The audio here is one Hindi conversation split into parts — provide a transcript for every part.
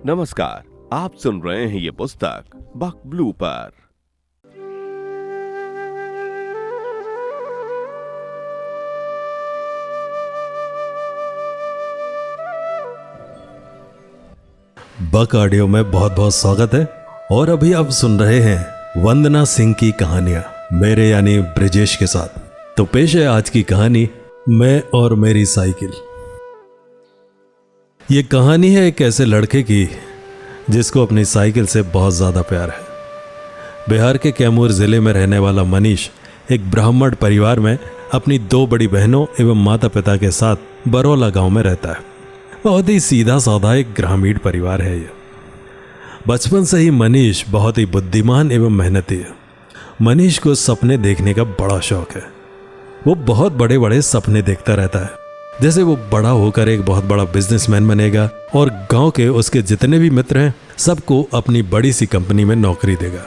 नमस्कार, आप सुन रहे हैं ये पुस्तक बक ब्लू पर। बक ऑडियो में बहुत बहुत स्वागत है। और अभी आप सुन रहे हैं वंदना सिंह की कहानियां मेरे यानी ब्रिजेश के साथ। तो पेश है आज की कहानी, मैं और मेरी साइकिल। ये कहानी है एक ऐसे लड़के की जिसको अपनी साइकिल से बहुत ज़्यादा प्यार है। बिहार के कैमूर ज़िले में रहने वाला मनीष एक ब्राह्मण परिवार में अपनी 2 बड़ी बहनों एवं माता पिता के साथ बरौला गांव में रहता है। बहुत ही सीधा साधा एक ग्रामीण परिवार है ये। बचपन से ही मनीष बहुत ही बुद्धिमान एवं मेहनती है। मनीष को सपने देखने का बड़ा शौक है। वो बहुत बड़े बड़े सपने देखता रहता है, जैसे वो बड़ा होकर एक बहुत बड़ा बिजनेसमैन बनेगा और गांव के उसके जितने भी मित्र हैं सबको अपनी बड़ी सी कंपनी में नौकरी देगा।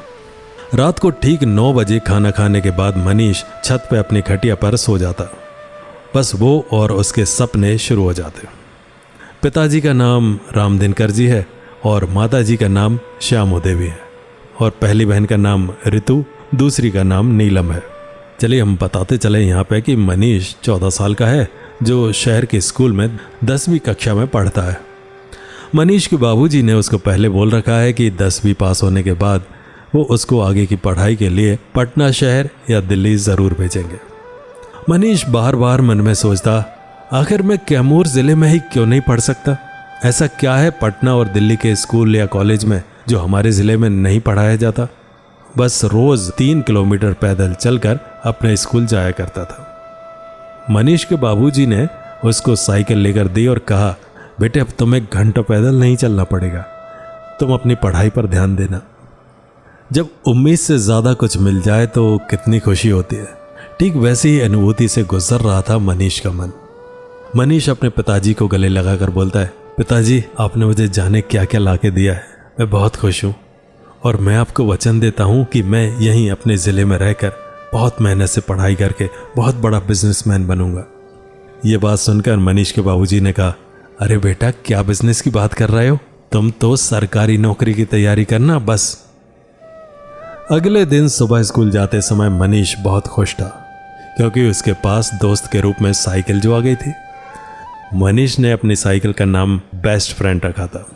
रात को ठीक 9 बजे खाना खाने के बाद मनीष छत पे अपनी खटिया पर सो जाता। बस वो और उसके सपने शुरू हो जाते। पिताजी का नाम राम दिनकर जी है और माताजी का नाम श्यामो देवी है और पहली बहन का नाम ऋतु, दूसरी का नाम नीलम है। चलिए हम बताते चले यहाँ पे कि मनीष 14 साल का है, जो शहर के स्कूल में 10वीं कक्षा में पढ़ता है। मनीष के बाबूजी ने उसको पहले बोल रखा है कि 10वीं पास होने के बाद वो उसको आगे की पढ़ाई के लिए पटना शहर या दिल्ली ज़रूर भेजेंगे। मनीष बार बार मन में सोचता, आखिर मैं कैमूर ज़िले में ही क्यों नहीं पढ़ सकता? ऐसा क्या है पटना और दिल्ली के स्कूल या कॉलेज में जो हमारे ज़िले में नहीं पढ़ाया जाता? बस रोज़ 3 किलोमीटर पैदल चलकर अपने स्कूल जाया करता था। मनीष के बाबूजी ने उसको साइकिल लेकर दी और कहा, बेटे अब तुम्हें घंटों पैदल नहीं चलना पड़ेगा, तुम अपनी पढ़ाई पर ध्यान देना। जब उम्मीद से ज़्यादा कुछ मिल जाए तो कितनी खुशी होती है। ठीक वैसी ही अनुभूति से गुजर रहा था मनीष का मन। मनीष अपने पिताजी को गले लगाकर बोलता है, पिताजी आपने मुझे जाने क्या क्या ला के दिया है, मैं बहुत खुश हूँ और मैं आपको वचन देता हूँ कि मैं यहीं अपने ज़िले में रहकर बहुत मेहनत से पढ़ाई करके बहुत बड़ा बिजनेसमैन बनूंगा। ये बात सुनकर मनीष के बाबूजी ने कहा, अरे बेटा क्या बिजनेस की बात कर रहे हो, तुम तो सरकारी नौकरी की तैयारी करना बस। अगले दिन सुबह स्कूल जाते समय मनीष बहुत खुश था क्योंकि उसके पास दोस्त के रूप में साइकिल जो आ गई थी। मनीष ने अपनी साइकिल का नाम बेस्ट फ्रेंड रखा था।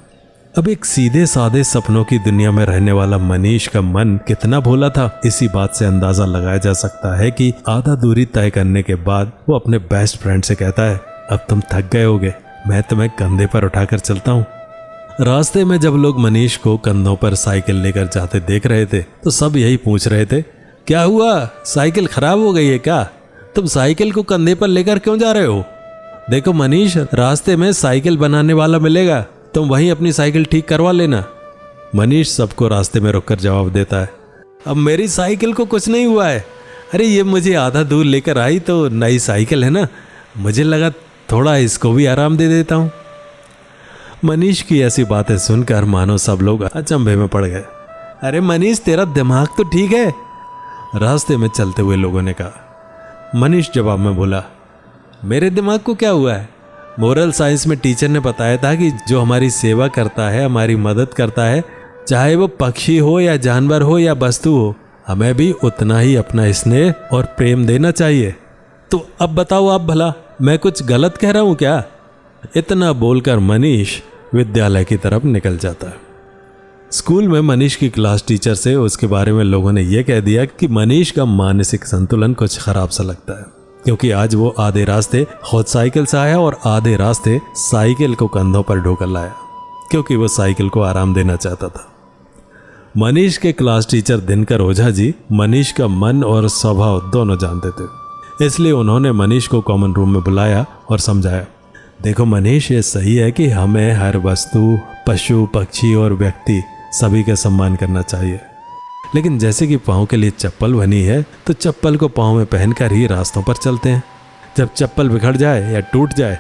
अब एक सीधे साधे सपनों की दुनिया में रहने वाला मनीष का मन कितना भोला था, इसी बात से अंदाजा लगाया जा सकता है कि आधा दूरी तय करने के बाद वो अपने बेस्ट फ्रेंड से कहता है, अब तुम थक गए होगे, मैं तुम्हें कंधे पर उठाकर चलता हूँ। रास्ते में जब लोग मनीष को कंधों पर साइकिल लेकर जाते देख रहे थे तो सब यही पूछ रहे थे, क्या हुआ, साइकिल खराब हो गई है क्या? तुम साइकिल को कंधे पर लेकर क्यों जा रहे हो? देखो मनीष, रास्ते में साइकिल बनाने वाला मिलेगा, तुम वहीं अपनी साइकिल ठीक करवा लेना। मनीष सबको रास्ते में रोककर जवाब देता है, अब मेरी साइकिल को कुछ नहीं हुआ है, अरे ये मुझे आधा दूर लेकर आई तो नई साइकिल है ना, मुझे लगा थोड़ा इसको भी आराम दे देता हूँ। मनीष की ऐसी बातें सुनकर मानो सब लोग अचंभे में पड़ गए। अरे मनीष तेरा दिमाग तो ठीक है, रास्ते में चलते हुए लोगों ने कहा। मनीष जवाब में बोला, मेरे दिमाग को क्या हुआ है? मोरल साइंस में टीचर ने बताया था कि जो हमारी सेवा करता है, हमारी मदद करता है, चाहे वो पक्षी हो या जानवर हो या वस्तु हो, हमें भी उतना ही अपना स्नेह और प्रेम देना चाहिए। तो अब बताओ आप भला, मैं कुछ गलत कह रहा हूँ क्या? इतना बोलकर मनीष विद्यालय की तरफ निकल जाता है। स्कूल में मनीष की क्लास टीचर से उसके बारे में लोगों ने यह कह दिया कि मनीष का मानसिक संतुलन कुछ खराब सा लगता है, क्योंकि आज वो आधे रास्ते खुद साइकिल से आया और आधे रास्ते साइकिल को कंधों पर ढोकर लाया, क्योंकि वो साइकिल को आराम देना चाहता था। मनीष के क्लास टीचर दिनकर ओझा जी मनीष का मन और स्वभाव दोनों जानते थे, इसलिए उन्होंने मनीष को कॉमन रूम में बुलाया और समझाया, देखो मनीष, ये सही है कि हमें हर वस्तु, पशु, पक्षी और व्यक्ति सभी का सम्मान करना चाहिए, लेकिन जैसे कि पाँव के लिए चप्पल बनी है तो चप्पल को पाँव में पहनकर ही रास्तों पर चलते हैं। जब चप्पल बिखर जाए या टूट जाए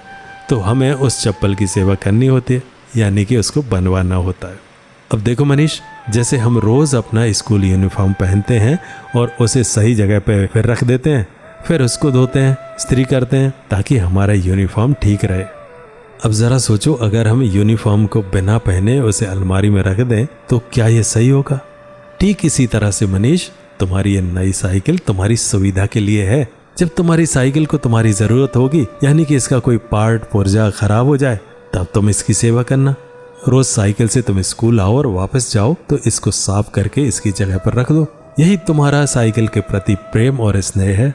तो हमें उस चप्पल की सेवा करनी होती है, यानी कि उसको बनवाना होता है। अब देखो मनीष, जैसे हम रोज़ अपना स्कूल यूनिफॉर्म पहनते हैं और उसे सही जगह पे फिर रख देते हैं, फिर उसको धोते हैं, इस्त्री करते हैं ताकि हमारा यूनिफॉर्म ठीक रहे। अब ज़रा सोचो, अगर हम यूनिफॉर्म को बिना पहने उसे अलमारी में रख दें तो क्या ये सही होगा? ठीक इसी तरह से मनीष, तुम्हारी ये नई साइकिल तुम्हारी सुविधा के लिए है। जब तुम्हारी साइकिल को तुम्हारी ज़रूरत होगी, यानी कि इसका कोई पार्ट पुर्जा खराब हो जाए, तब तुम इसकी सेवा करना। रोज साइकिल से तुम स्कूल आओ और वापस जाओ तो इसको साफ करके इसकी जगह पर रख दो। यही तुम्हारा साइकिल के प्रति प्रेम और स्नेह है।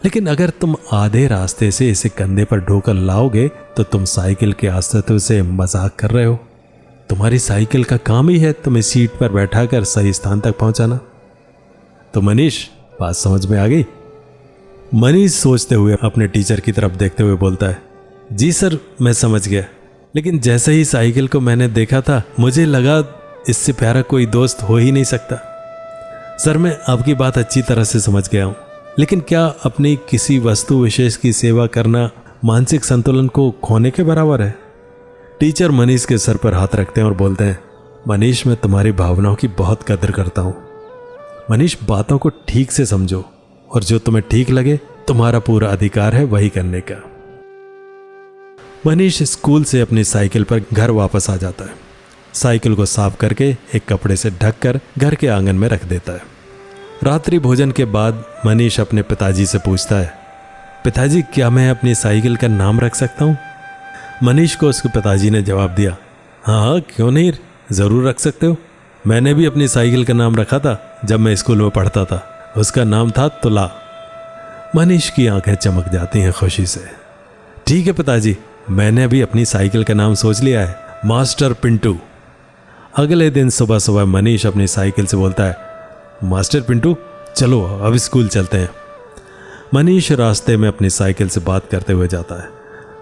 लेकिन अगर तुम आधे रास्ते से इसे कंधे पर ढोकर लाओगे तो तुम साइकिल के अस्तित्व से मजाक कर रहे हो। तुम्हारी साइकिल का काम ही है तुम्हें सीट पर बैठाकर सही स्थान तक पहुंचाना। तो मनीष, बात समझ में आ गई? मनीष सोचते हुए अपने टीचर की तरफ देखते हुए बोलता है, जी सर, मैं समझ गया। लेकिन जैसे ही साइकिल को मैंने देखा था, मुझे लगा इससे प्यारा कोई दोस्त हो ही नहीं सकता। सर, मैं आपकी बात अच्छी तरह से समझ गया हूँ, लेकिन क्या अपनी किसी वस्तु विशेष की सेवा करना मानसिक संतुलन को खोने के बराबर है? टीचर मनीष के सर पर हाथ रखते हैं और बोलते हैं, मनीष, मैं तुम्हारी भावनाओं की बहुत कदर करता हूँ। मनीष, बातों को ठीक से समझो और जो तुम्हें ठीक लगे तुम्हारा पूरा अधिकार है वही करने का। मनीष स्कूल से अपनी साइकिल पर घर वापस आ जाता है। साइकिल को साफ करके एक कपड़े से ढककर घर के आंगन में रख देता है। रात्रि भोजन के बाद मनीष अपने पिताजी से पूछता है, पिताजी, क्या मैं अपनी साइकिल का नाम रख सकता हूँ? मनीष को उसके पिताजी ने जवाब दिया, हाँ, क्यों नहीं, ज़रूर रख सकते हो। मैंने भी अपनी साइकिल का नाम रखा था जब मैं स्कूल में पढ़ता था। उसका नाम था तुला। मनीष की आंखें चमक जाती हैं खुशी से। ठीक है पिताजी, मैंने अभी अपनी साइकिल का नाम सोच लिया है, मास्टर पिंटू। अगले दिन सुबह सुबह मनीष अपनी साइकिल से बोलता है, मास्टर पिंटू, चलो अब स्कूल चलते हैं। मनीष रास्ते में अपनी साइकिल से बात करते हुए जाता है,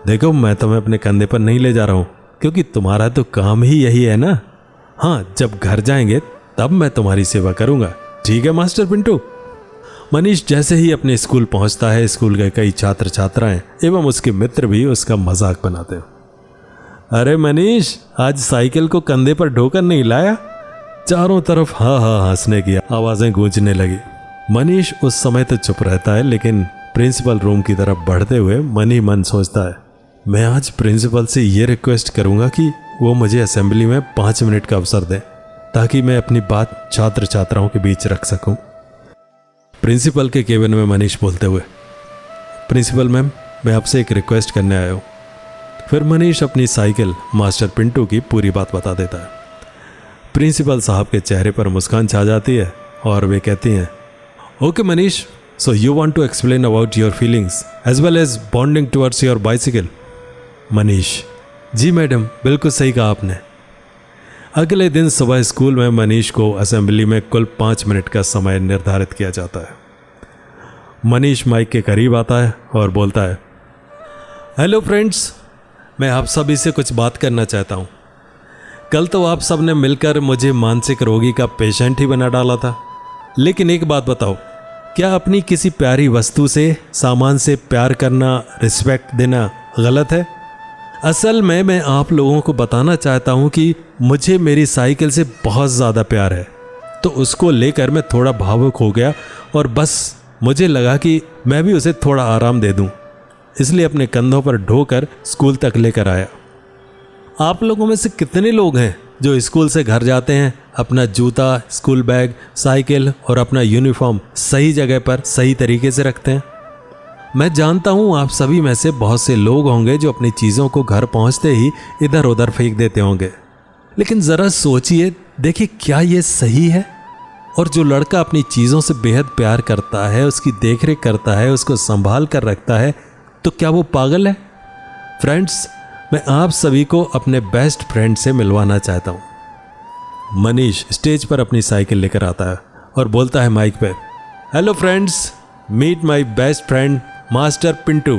देखो, मैं तुम्हें अपने कंधे पर नहीं ले जा रहा हूँ, क्योंकि तुम्हारा तो काम ही यही है ना। हाँ, जब घर जाएंगे तब मैं तुम्हारी सेवा करूँगा। ठीक है मास्टर पिंटू। मनीष जैसे ही अपने स्कूल पहुंचता है, स्कूल के कई छात्र छात्राएं एवं उसके मित्र भी उसका मजाक बनाते हैं। अरे मनीष, आज साइकिल को कंधे पर ढोकर नहीं लाया? चारों तरफ हाँ हाँ हंसने की आवाजें गूंजने लगी। मनीष उस समय तो चुप रहता है, लेकिन प्रिंसिपल रूम की तरफ बढ़ते हुए मन ही मन सोचता है, मैं आज प्रिंसिपल से ये रिक्वेस्ट करूंगा कि वो मुझे असेंबली में 5 मिनट का अवसर दें, ताकि मैं अपनी बात छात्र छात्राओं के बीच रख सकूं। प्रिंसिपल के केबिन में मनीष बोलते हुए, प्रिंसिपल मैम, मैं आपसे एक रिक्वेस्ट करने आया हूँ। फिर मनीष अपनी साइकिल मास्टर पिंटू की पूरी बात बता देता है। प्रिंसिपल साहब के चेहरे पर मुस्कान छा जाती है और वे कहती हैं, okay Manish, so you want to explain about your feelings as well as bonding towards your bicycle. Manish, जी मैडम, बिल्कुल सही कहा आपने। अगले दिन सुबह स्कूल में मनीष को असेंबली में कुल 5 मिनट का समय निर्धारित किया जाता है। मनीष माइक के करीब आता है और बोलता है, हेलो फ्रेंड्स, मैं आप सभी से कुछ बात करना चाहता हूँ। कल तो आप सब ने मिलकर मुझे मानसिक रोगी का पेशेंट ही बना डाला था, लेकिन एक बात बताओ, क्या अपनी किसी प्यारी वस्तु से, सामान से प्यार करना, रिस्पेक्ट देना गलत है? असल में मैं आप लोगों को बताना चाहता हूँ कि मुझे मेरी साइकिल से बहुत ज़्यादा प्यार है, तो उसको लेकर मैं थोड़ा भावुक हो गया और बस मुझे लगा कि मैं भी उसे थोड़ा आराम दे दूँ, इसलिए अपने कंधों पर ढोकर स्कूल तक लेकर आया। आप लोगों में से कितने लोग हैं जो स्कूल से घर जाते हैं, अपना जूता, स्कूल बैग, साइकिल और अपना यूनिफॉर्म सही जगह पर सही तरीके से रखते हैं? मैं जानता हूँ आप सभी में से बहुत से लोग होंगे जो अपनी चीज़ों को घर पहुँचते ही इधर उधर फेंक देते होंगे, लेकिन ज़रा सोचिए, देखिए, क्या ये सही है? और जो लड़का अपनी चीज़ों से बेहद प्यार करता है, उसकी देखरेख करता है, उसको संभाल कर रखता है, तो क्या वो पागल है? फ्रेंड्स, मैं आप सभी को अपने बेस्ट फ्रेंड से मिलवाना चाहता हूँ। मनीष स्टेज पर अपनी साइकिल लेकर आता है और बोलता है माइक पे, hello friends, meet my best friend master Pintu.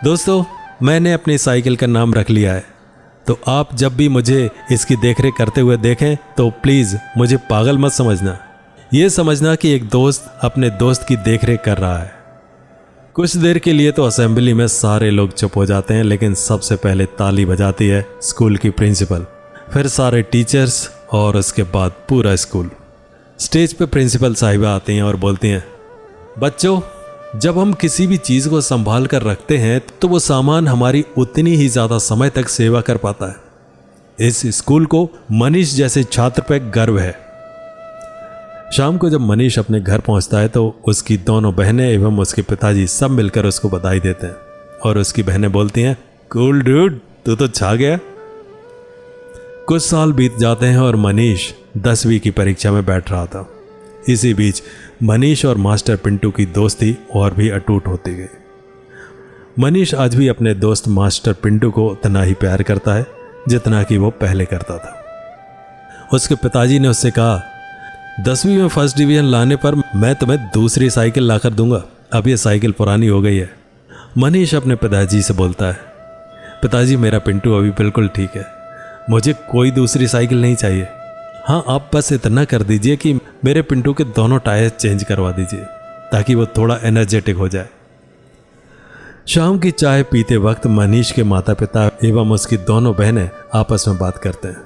दोस्तों, मैंने अपनी साइकिल का नाम रख लिया है, तो आप जब भी मुझे इसकी देखरेख करते हुए देखें तो प्लीज़ मुझे पागल मत समझना, ये समझना कि एक दोस्त अपने दोस्त की देखरेख कर रहा है। कुछ देर के लिए तो असेंबली में सारे लोग चुप हो जाते हैं, लेकिन सबसे पहले ताली बजाती है स्कूल की प्रिंसिपल, फिर सारे टीचर्स और उसके बाद पूरा स्कूल। स्टेज पे प्रिंसिपल साहिबा आती हैं और बोलती हैं, बच्चों, जब हम किसी भी चीज को संभाल कर रखते हैं तो वो सामान हमारी उतनी ही ज्यादा समय तक सेवा कर पाता है। इस स्कूल को मनीष जैसे छात्र पर गर्व है। शाम को जब मनीष अपने घर पहुंचता है तो उसकी दोनों बहनें एवं उसके पिताजी सब मिलकर उसको बधाई देते हैं और उसकी बहनें बोलती हैं, कूल डूड, तू तो छा गया। कुछ साल बीत जाते हैं और मनीष 10वीं की परीक्षा में बैठ रहा था। इसी बीच मनीष और मास्टर पिंटू की दोस्ती और भी अटूट होती गई। मनीष आज भी अपने दोस्त मास्टर पिंटू को उतना ही प्यार करता है जितना कि वो पहले करता था। उसके पिताजी ने उससे कहा, 10वीं में फर्स्ट डिवीजन लाने पर मैं तुम्हें दूसरी साइकिल लाकर दूंगा, अब ये साइकिल पुरानी हो गई है। मनीष अपने पिताजी से बोलता है, पिताजी मेरा पिंटू अभी बिल्कुल ठीक है, मुझे कोई दूसरी साइकिल नहीं चाहिए। हाँ, आप बस इतना कर दीजिए कि मेरे पिंटू के दोनों टायर चेंज करवा दीजिए ताकि वो थोड़ा एनर्जेटिक हो जाए। शाम की चाय पीते वक्त मनीष के माता पिता एवं उसकी दोनों बहनें आपस में बात करते हैं।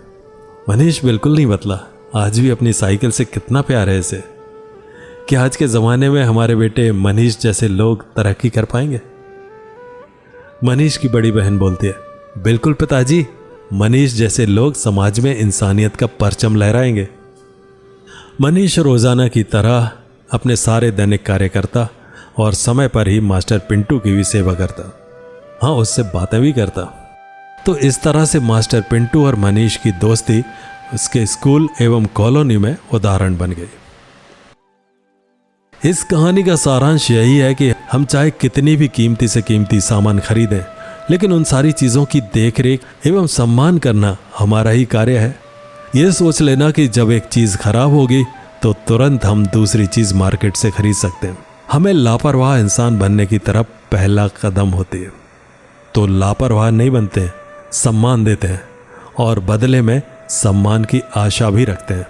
मनीष बिल्कुल नहीं बदला, आज भी अपनी साइकिल से कितना प्यार है इसे। क्या आज के ज़माने में हमारे बेटे मनीष जैसे लोग तरक्की कर पाएंगे? मनीष की बड़ी बहन बोलती है, बिल्कुल पिताजी, मनीष जैसे लोग समाज में इंसानियत का परचम लहराएंगे। मनीष रोजाना की तरह अपने सारे दैनिक कार्य करता और समय पर ही मास्टर पिंटू की भी सेवा करता। हाँ, उससे बातें भी करता। तो इस तरह से मास्टर पिंटू और मनीष की दोस्ती उसके स्कूल एवं कॉलोनी में उदाहरण बन गई। इस कहानी का सारांश यही है कि हम चाहे कितनी भी कीमती से कीमती सामान खरीदें, लेकिन उन सारी चीजों की देखरेख एवं सम्मान करना हमारा ही कार्य है। यह सोच लेना कि जब एक चीज खराब होगी तो तुरंत हम दूसरी चीज मार्केट से खरीद सकते हैं, हमें लापरवाह इंसान बनने की तरफ पहला कदम होती है। तो लापरवाह नहीं बनते हैं, सम्मान देते हैं और बदले में सम्मान की आशा भी रखते हैं।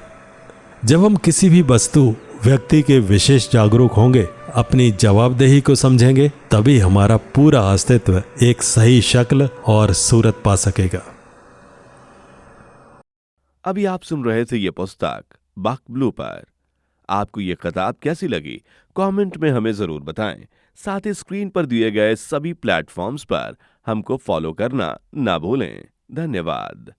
जब हम किसी भी वस्तु व्यक्ति के विशेष जागरूक होंगे, अपनी जवाबदेही को समझेंगे, तभी हमारा पूरा अस्तित्व एक सही शक्ल और सूरत पा सकेगा। अभी आप सुन रहे थे ये पुस्तक बक ब्लू पर। आपको ये किताब कैसी लगी कमेंट में हमें जरूर बताएं। साथ ही स्क्रीन पर दिए गए सभी प्लेटफॉर्म्स पर हमको फॉलो करना ना भूलें। धन्यवाद।